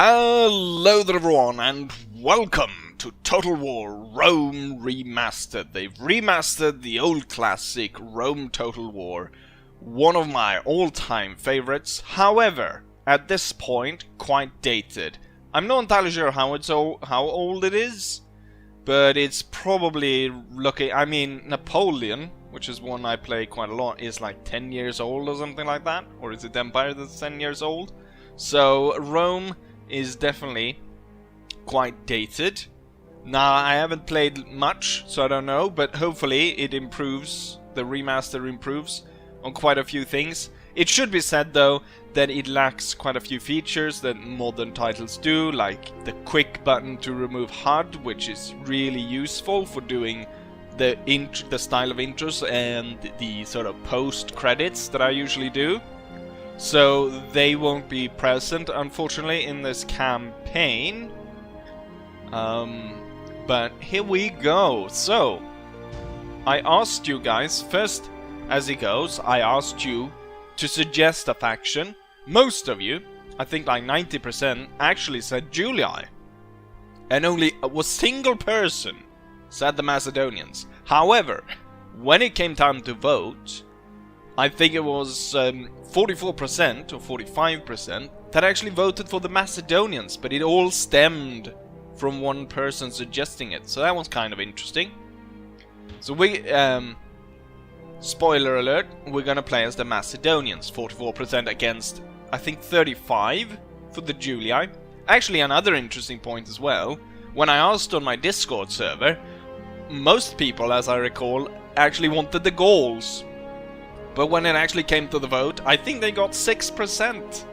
Hello there everyone, and welcome to Total War Rome Remastered. They've remastered the old classic Rome Total War, one of my all-time favorites. However, at this point, quite dated. I'm not entirely sure how old it is, but it's probably looking... I mean, Napoleon, which is one I play quite a lot, is like 10 years old or something like that. Or is it Empire that's 10 years old? So, Rome is definitely quite dated. Now, I haven't played much, so I don't know, but hopefully it improves, the remaster improves on quite a few things. It should be said, though, that it lacks quite a few features that modern titles do, like the quick button to remove HUD, which is really useful for doing the style of intros and the sort of post-credits that I usually do. So they won't be present, unfortunately, in this campaign. But here we go. So, I asked you guys, first as it goes, I asked you to suggest a faction. Most of you, I think like 90%, actually said Julii. And only a single person said the Macedonians. However, when it came time to vote, I think it was 44% or 45% that actually voted for the Macedonians, but it all stemmed from one person suggesting it, so that was kind of interesting. So we, spoiler alert, we're gonna play as the Macedonians, 44% against, I think 35 for the Julii. Actually, another interesting point as well, when I asked on my Discord server, most people, as I recall, actually wanted the Gauls. But when it actually came to the vote, I think they got 6%.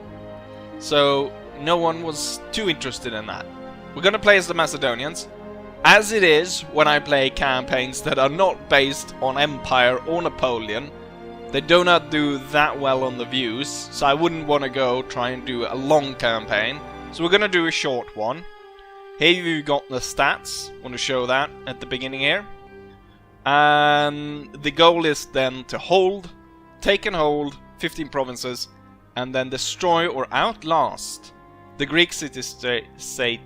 So, no one was too interested in that. We're gonna play as the Macedonians. As it is, when I play campaigns that are not based on Empire or Napoleon, they do not do that well on the views, so I wouldn't want to go try and do a long campaign. So we're gonna do a short one. Here you've got the stats. Want to show that at the beginning here. And the goal is then to take and hold 15 provinces, and then destroy or outlast the Greek city-states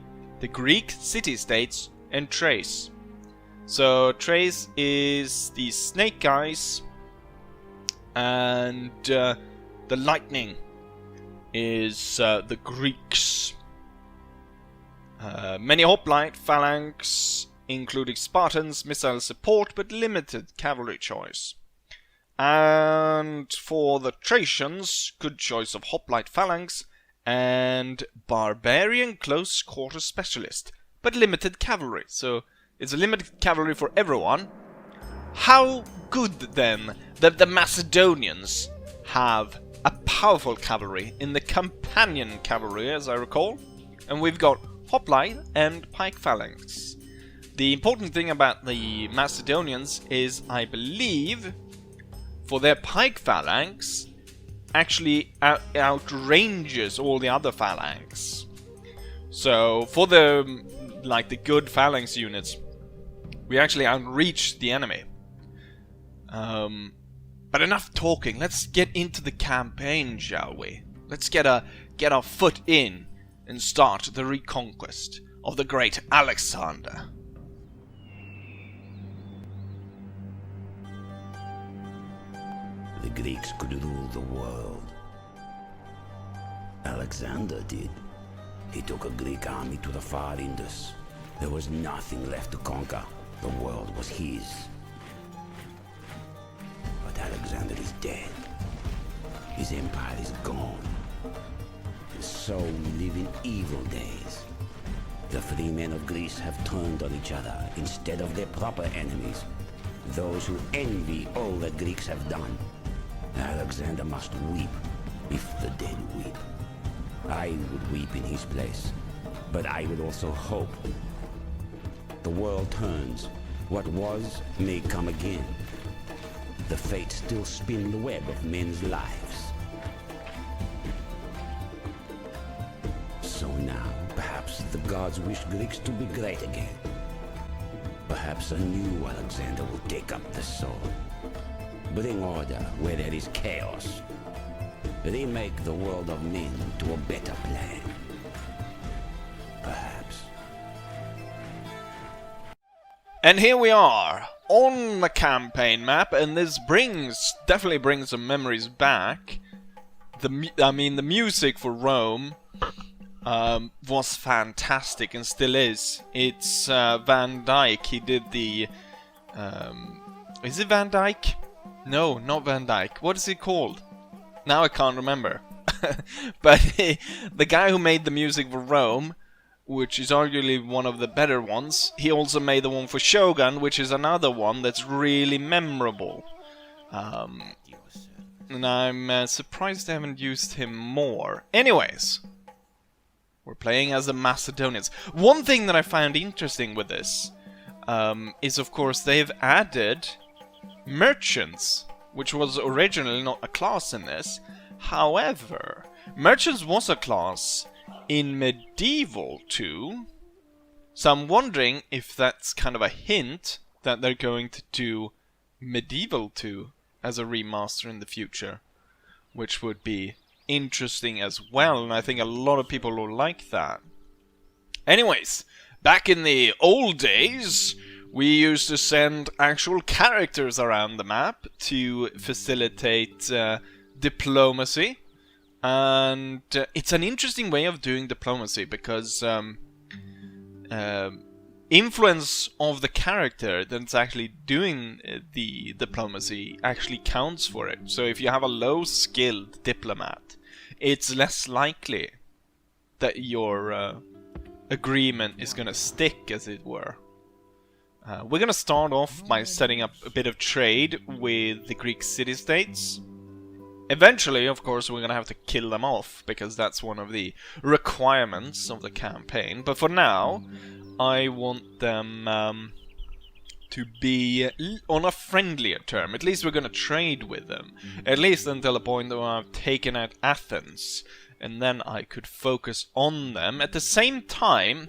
and Thrace. So Thrace is the snake guys, and the lightning is the Greeks. Many hoplite phalanx, including Spartans, missile support, but limited cavalry choice. And for the Thracians, good choice of hoplite phalanx and barbarian close quarter specialist, but limited cavalry. So it's a limited cavalry for everyone. How good then that the Macedonians have a powerful cavalry in the companion cavalry, as I recall, and we've got hoplite and pike phalanx. The important thing about the Macedonians is, I believe, for their pike phalanx actually outranges all the other phalanx. So for the good phalanx units, we actually outreach the enemy. But enough talking. Let's get into the campaign, shall we? Let's get our foot in and start the reconquest of the great Alexander. The Greeks could rule the world. Alexander did. He took a Greek army to the far Indus. There was nothing left to conquer. The world was his. But Alexander is dead. His empire is gone. And so we live in evil days. The free men of Greece have turned on each other instead of their proper enemies, those who envy all that Greeks have done. Alexander must weep, if the dead weep. I would weep in his place, but I would also hope. The world turns. What was may come again. The fates still spin the web of men's lives. So now, perhaps the gods wish Greeks to be great again. Perhaps a new Alexander will take up the sword. Bring order where there is chaos. Remake the world of men to a better plan. And here we are on the campaign map, and this definitely brings some memories back. I mean, the music for Rome was fantastic and still is. It's Van Dyke. He did the. Is it Van Dyke? No, not Van Dyke. What is he called? Now I can't remember. But the guy who made the music for Rome, which is arguably one of the better ones, he also made the one for Shogun, which is another one that's really memorable. And I'm surprised they haven't used him more. Anyways, we're playing as the Macedonians. One thing that I found interesting with this is, of course, they've added merchants, which was originally not a class in this. However, merchants was a class in Medieval 2, so I'm wondering if that's kind of a hint that they're going to do Medieval 2 as a remaster in the future, which would be interesting as well, and I think a lot of people will like that. Anyways, back in the old days, we used to send actual characters around the map to facilitate diplomacy, and it's an interesting way of doing diplomacy because influence of the character that's actually doing the diplomacy actually counts for it. So if you have a low-skilled diplomat, it's less likely that your agreement is gonna stick, as it were. We're gonna start off by setting up a bit of trade with the Greek city-states. Eventually, of course, we're gonna have to kill them off, because that's one of the requirements of the campaign. But for now, I want them to be on a friendlier term. At least we're gonna trade with them. At least until the point where I've taken out Athens. And then I could focus on them. At the same time,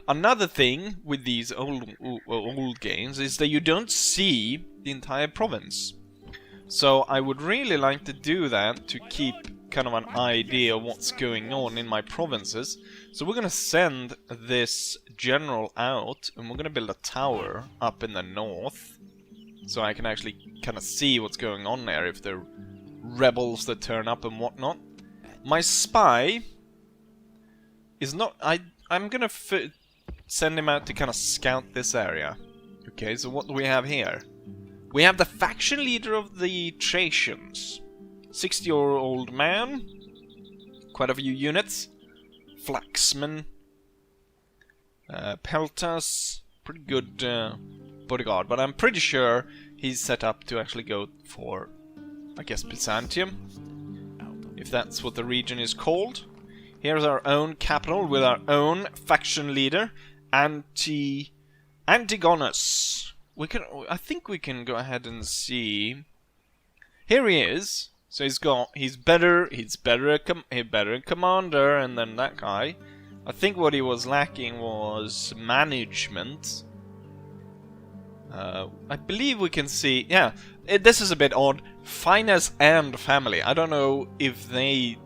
another thing with these old games is that you don't see the entire province. So I would really like to do that to keep kind of an idea of what's going on in my provinces. So we're gonna send this general out, and we're gonna build a tower up in the north, so I can actually kind of see what's going on there, if there are rebels that turn up and whatnot. My spy is not... I'm gonna send him out to kind of scout this area. Okay, so what do we have here? We have the faction leader of the Thracians. 60-year-old man. Quite a few units. Flaxman. Peltas. Pretty good bodyguard. But I'm pretty sure he's set up to actually go for, I guess, Byzantium. If that's what the region is called. Here's our own capital with our own faction leader. Antigonus. I think we can go ahead and see. Here he is. So he's better a commander and then that guy. I think what he was lacking was management. I believe we can see. Yeah, this is a bit odd. Finance and family. I don't know if they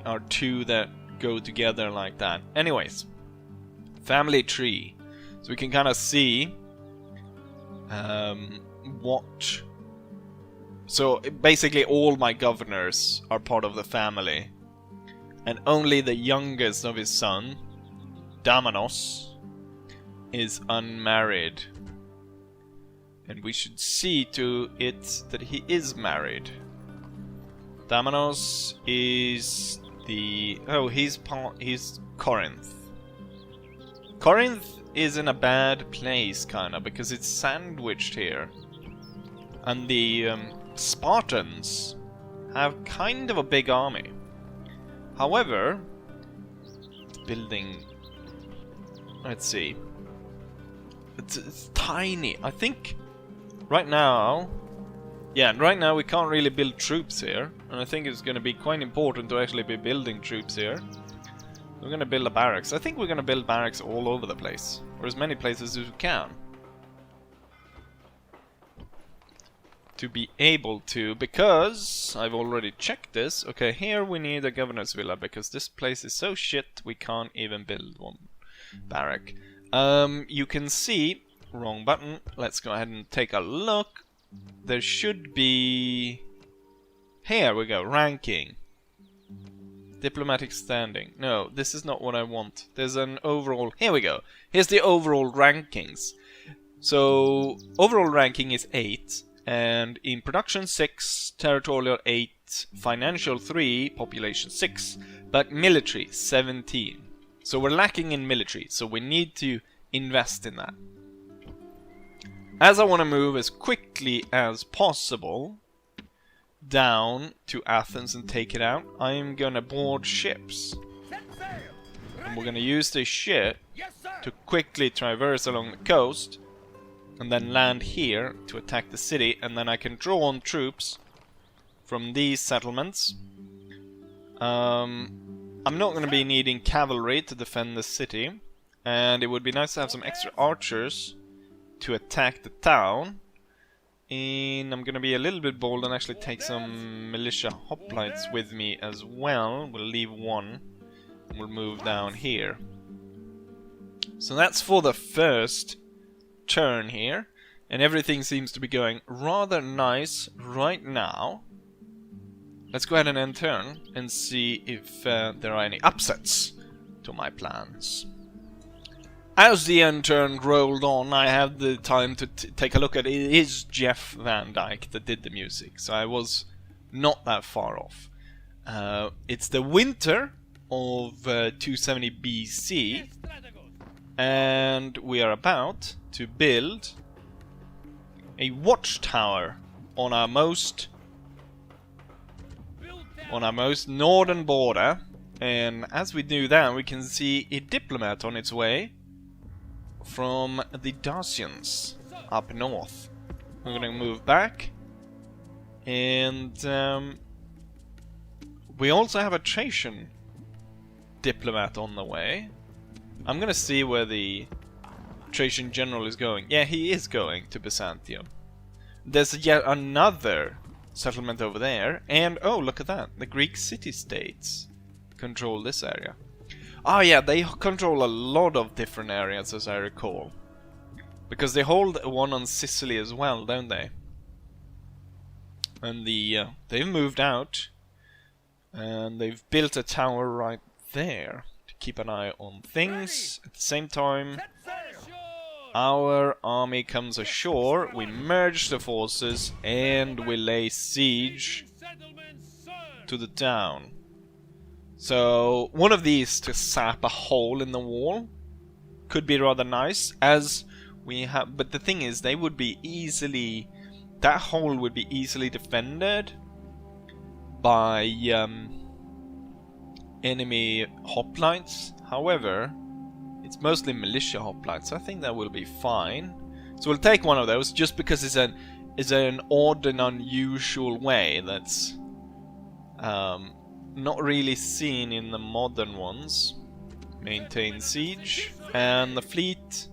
are two that go together like that. Anyways, family tree. So we can kind of see. So basically all my governors are part of the family, and only the youngest of his son, Damanos, is unmarried, and we should see to it that he is married. Damanos is he's Corinth. Corinth is in a bad place, kinda, because it's sandwiched here. And the Spartans have kind of a big army. However, building... Let's see. It's tiny. I think right now... Yeah, right now we can't really build troops here. And I think it's going to be quite important to actually be building troops here. We're going to build a barracks. I think we're going to build barracks all over the place. Or as many places as we can. To be able to, because I've already checked this. Okay, here we need a governor's villa, because this place is so shit we can't even build one barrack. You can see wrong button. Let's go ahead and take a look. There should be... Here we go, ranking. Diplomatic standing. No, this is not what I want. There's an overall... Here we go. Here's the overall rankings. So, overall ranking is 8. And in production 6, territorial 8, financial 3, population 6. But military 17. So we're lacking in military. So we need to invest in that. As I want to move as quickly as possible down to Athens and take it out, I'm gonna board ships. And we're gonna use this ship to quickly traverse along the coast and then land here to attack the city, and then I can draw on troops from these settlements. I'm not gonna be needing cavalry to defend the city, and it would be nice to have some extra archers to attack the town. And I'm gonna be a little bit bold and actually take some militia hoplites with me as well. We'll leave one. We'll move down here. So that's for the first turn here. And everything seems to be going rather nice right now. Let's go ahead and end turn and see if there are any upsets to my plans. As the end turn rolled on, I had the time to take a look at it. It is Jeff Van Dyke that did the music, so I was not that far off. It's the winter of 270 BC, and we are about to build a watchtower on our most northern border. And as we do that, we can see a diplomat on its way from the Dacians up north. We're gonna move back, and we also have a Thracian diplomat on the way. I'm gonna see where the Thracian general is going. Yeah, he is going to Byzantium. There's yet another settlement over there, and oh, look at that, the Greek city-states control this area. Oh yeah, they control a lot of different areas, as I recall. Because they hold one on Sicily as well, don't they? And they've moved out. And they've built a tower right there to keep an eye on things. At the same time, our army comes ashore, we merge the forces, and we lay siege to the town. So, one of these to sap a hole in the wall could be rather nice, as we have... But the thing is, they would be easily... That hole would be easily defended by enemy hoplites. However, it's mostly militia hoplites. I think that will be fine. So we'll take one of those, just because it's an odd and unusual way that's... not really seen in the modern ones. Maintain siege. And the fleet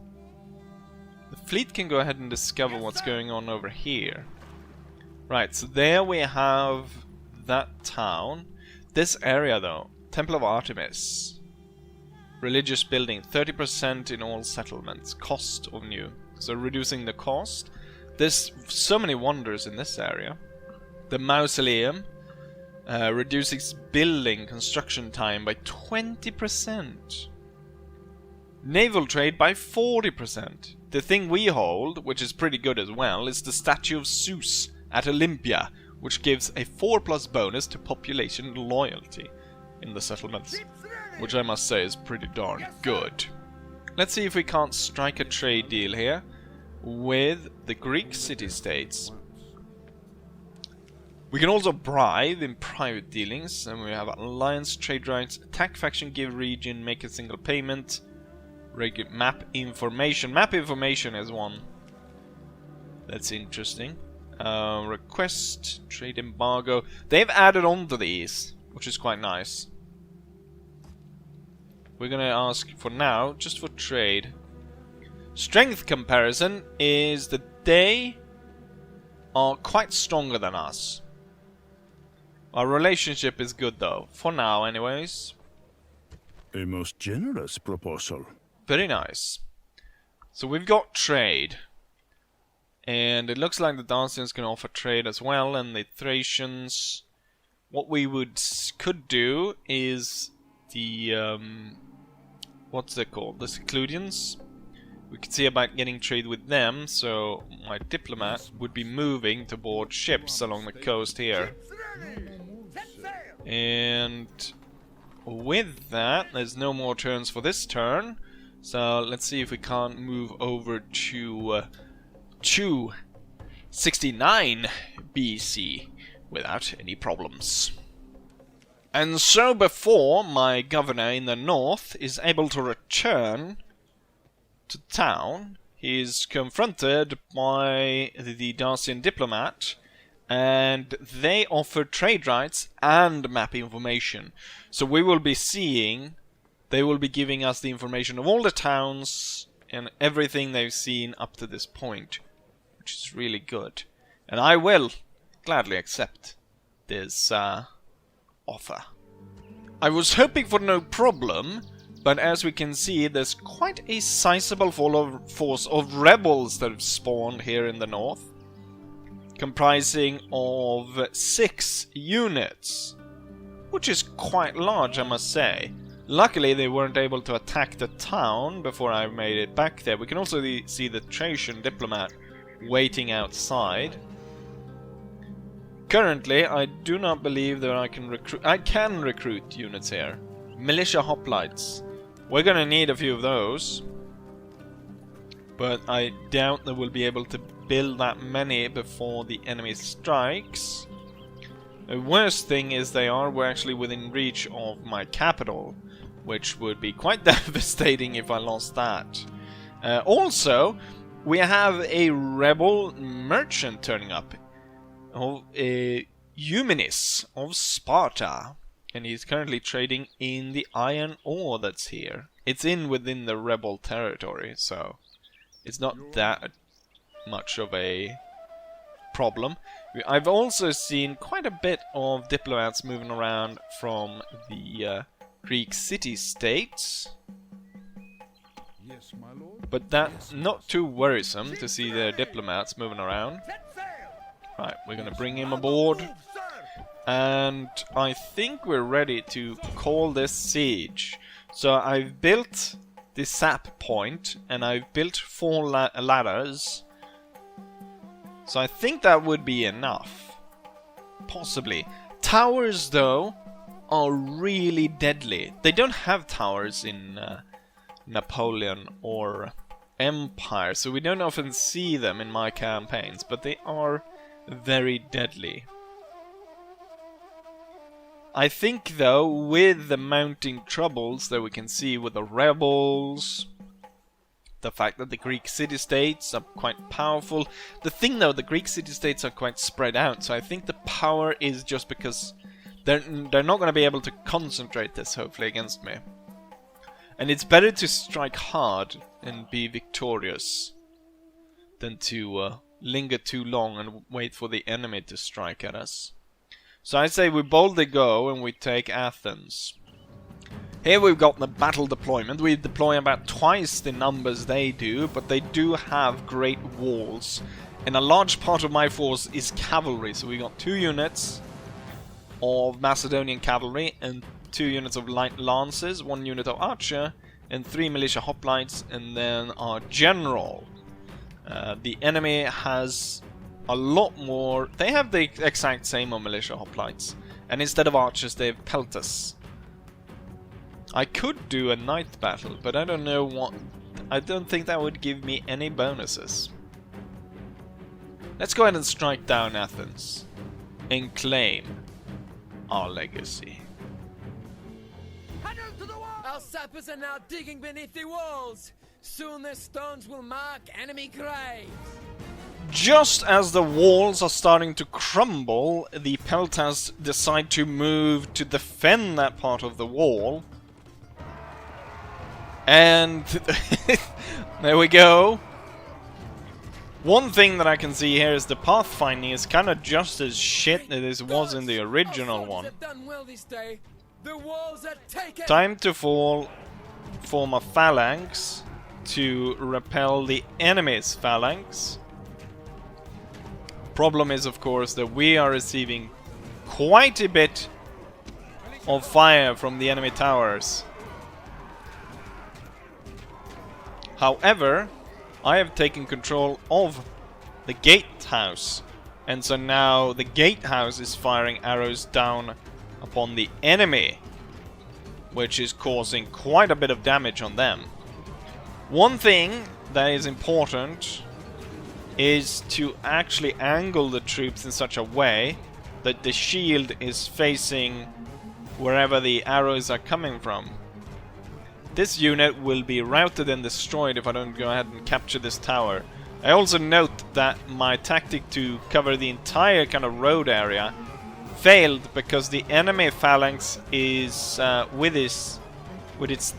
can go ahead and discover what's going on over here. Right, so there we have that town. This area though, Temple of Artemis. Religious building, 30% in all settlements. Cost of new. So reducing the cost. There's so many wonders in this area. The mausoleum. Reducing building construction time by 20%. Naval trade by 40%. The thing we hold, which is pretty good as well, is the statue of Zeus at Olympia, which gives a 4+ bonus to population loyalty in the settlements, which I must say is pretty darn good. Let's see if we can't strike a trade deal here with the Greek city-states. We can also bribe in private dealings, and we have alliance, trade rights, attack faction, give region, make a single payment, map information. Map information is one that's interesting. Request, trade embargo. They've added on to these, which is quite nice. We're gonna ask for now, just for trade. Strength comparison is that they are quite stronger than us. Our relationship is good though, for now anyways. A most generous proposal. Very nice. So we've got trade. And it looks like the Dacians can offer trade as well, and the Thracians. What we could do is the what's it called? The Secludians. We could see about getting trade with them, so my diplomat would be moving to board ships along the coast here. And with that, there's no more turns for this turn. So let's see if we can't move over to 269 BC without any problems. And so before my governor in the north is able to return to town, he is confronted by the Dacian diplomat, and they offer trade rights and map information. So we will be seeing, they will be giving us the information of all the towns and everything they've seen up to this point, which is really good. And I will gladly accept this offer. I was hoping for no problem, but as we can see, there's quite a sizable force of rebels that have spawned here in the north, comprising of 6 units, which is quite large, I must say. Luckily, they weren't able to attack the town before I made it back there. We can also see the Thracian diplomat waiting outside. Currently, I do not believe that I can recruit units here. Militia hoplites. We're gonna need a few of those, but I doubt that we'll be able to build that many before the enemy strikes. The worst thing is we're actually within reach of my capital, which would be quite devastating if I lost that. Also, we have a rebel merchant turning up, of Eumenes of Sparta, and he's currently trading in the iron ore that's here. It's within the rebel territory, so it's not that much of a problem. I've also seen quite a bit of diplomats moving around from the Greek city-states, Yes, my lord. but that's not too worrisome to see the diplomats moving around. Right, we're gonna bring him aboard, and I think we're ready to call this siege. So I've built the sap point, and I've built 4 ladders. So I think that would be enough. Possibly. Towers, though, are really deadly. They don't have towers in Napoleon or Empire, so we don't often see them in my campaigns, but they are very deadly. I think, though, with the mounting troubles that we can see with the rebels, the fact that the Greek city-states are quite powerful. The thing, though, the Greek city-states are quite spread out, so I think the power is just because they're not going to be able to concentrate this, hopefully, against me. And it's better to strike hard and be victorious than to linger too long and wait for the enemy to strike at us. So I say we boldly go and we take Athens. Here we've got the battle deployment. We deploy about twice the numbers they do, but they do have great walls. And a large part of my force is cavalry, so we got 2 units of Macedonian cavalry and 2 units of light lances, 1 unit of archer, and 3 militia hoplites, and then our general. The enemy has a lot more. They have the exact same on militia hoplites, and instead of archers they have pelters. I could do a night battle, but I don't know what. I don't think that would give me any bonuses. Let's go ahead and strike down Athens and claim our legacy. Our sappers are now digging beneath the walls. Soon their stones will mark enemy graves. Just as the walls are starting to crumble, the pelters decide to move to defend that part of the wall. And there we go. One thing that I can see here is the pathfinding is kind of just as shit as it was in the original one. The walls are taken. Time to form a phalanx to repel the enemy's phalanx. Problem is, of course, that we are receiving quite a bit of fire from the enemy towers. However, I have taken control of the gatehouse, and so now the gatehouse is firing arrows down upon the enemy, which is causing quite a bit of damage on them. One thing that is important is to actually angle the troops in such a way that the shield is facing wherever the arrows are coming from. This unit will be routed and destroyed if I don't go ahead and capture this tower. I also note that my tactic to cover the entire kind of road area failed because the enemy phalanx is with its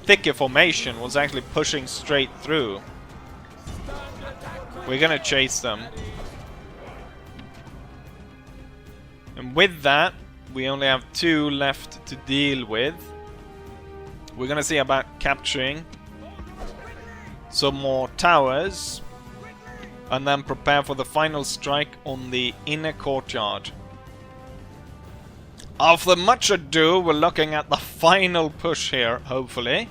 thicker formation was actually pushing straight through. We're gonna chase them. And with that, we only have 2 left to deal with. We're gonna see about capturing some more towers and then prepare for the final strike on the inner courtyard. After much ado, we're looking at the final push here, hopefully.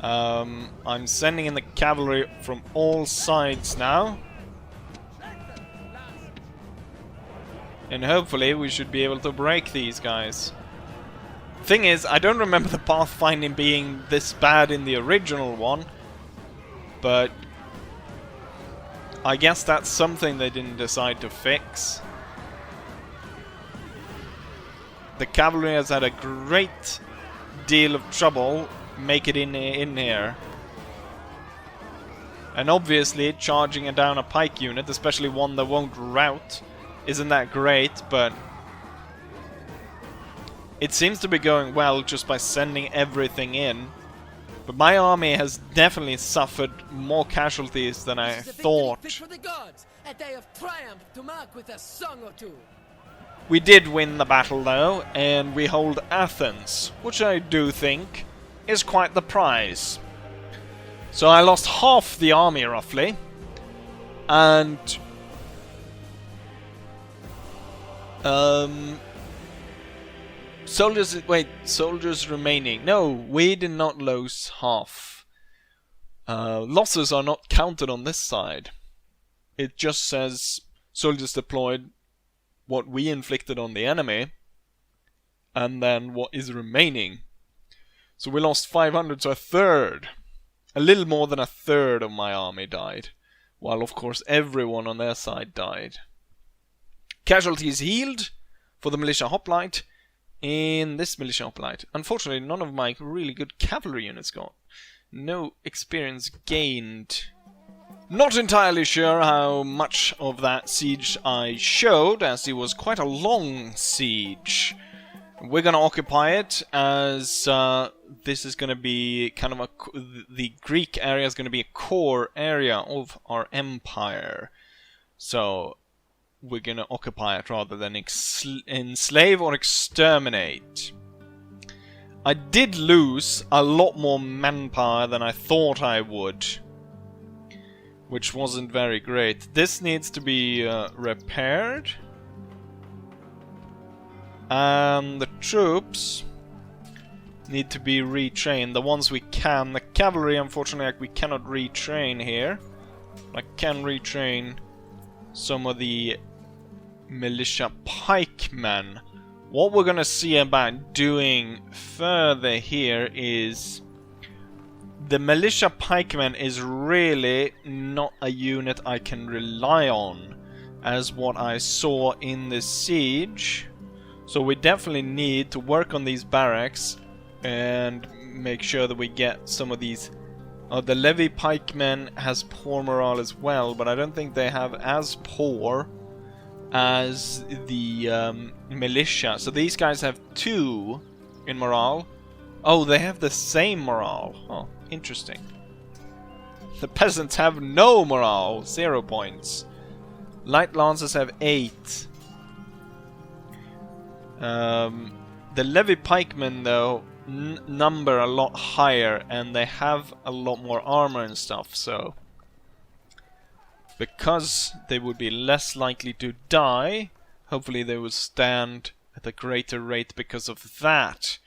I'm sending in the cavalry from all sides now. And hopefully we should be able to break these guys. Thing is, I don't remember the pathfinding being this bad in the original one, but I guess that's something they didn't decide to fix. The cavalry has had a great deal of trouble make it in here. And obviously charging down a pike unit, especially one that won't rout, isn't that great, but it seems to be going well just by sending everything in. But my army has definitely suffered more casualties than I thought. Fit for the gods, a day of triumph to mark with a song or two. We did win the battle though, and we hold Athens, which I do think is quite the prize. So I lost half the army roughly, and soldiers remaining. No, we did not lose half. Losses are not counted on this side. It just says soldiers deployed, what we inflicted on the enemy, and then what is remaining. So we lost 500, so a third. A little more than a third of my army died, while of course everyone on their side died. Casualties healed for the militia hoplite in this militia hoplite. Unfortunately, none of my really good cavalry units got. No experience gained. Not entirely sure how much of that siege I showed, as it was quite a long siege. We're gonna occupy it, as this is gonna be kind of the Greek area is gonna be a core area of our empire. So we're gonna occupy it rather than enslave or exterminate. I did lose a lot more manpower than I thought I would, which wasn't very great. This needs to be repaired. And the troops need to be retrained. The ones we can. The cavalry, unfortunately, we cannot retrain here. I can retrain some of the militia pikemen. What we're gonna see about doing further here is the militia pikemen is really not a unit I can rely on, as what I saw in the siege. So we definitely need to work on these barracks and make sure that we get some of these. The levy pikemen has poor morale as well, but I don't think they have as poor as the militia. So these guys have 2 in morale. Oh, they have the same morale. Oh, interesting. The peasants have no morale, 0 points. Light lancers have 8. The levy pikemen, though, number a lot higher, and they have a lot more armor and stuff, so because they would be less likely to die, hopefully they will stand at a greater rate because of that.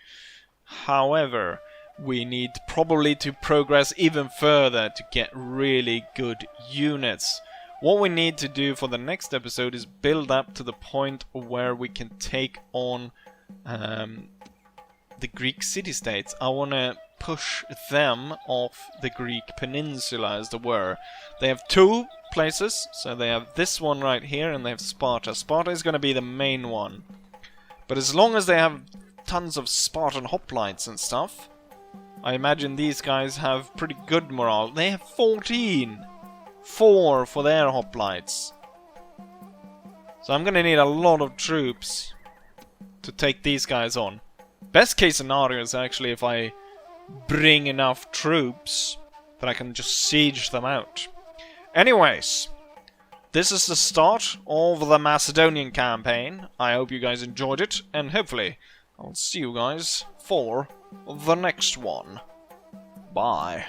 However, we need probably to progress even further to get really good units. What we need to do for the next episode is build up to the point where we can take on the Greek city-states. I want to push them off the Greek peninsula, as it were. They have 2 places, so they have this one right here, and they have Sparta. Sparta is going to be the main one. But as long as they have tons of Spartan hoplites and stuff, I imagine these guys have pretty good morale. They have 14! 4 for their hoplites. So I'm going to need a lot of troops to take these guys on. Best case scenario is actually if I bring enough troops that I can just siege them out. Anyways, this is the start of the Macedonian campaign. I hope you guys enjoyed it, and hopefully I'll see you guys for the next one. Bye.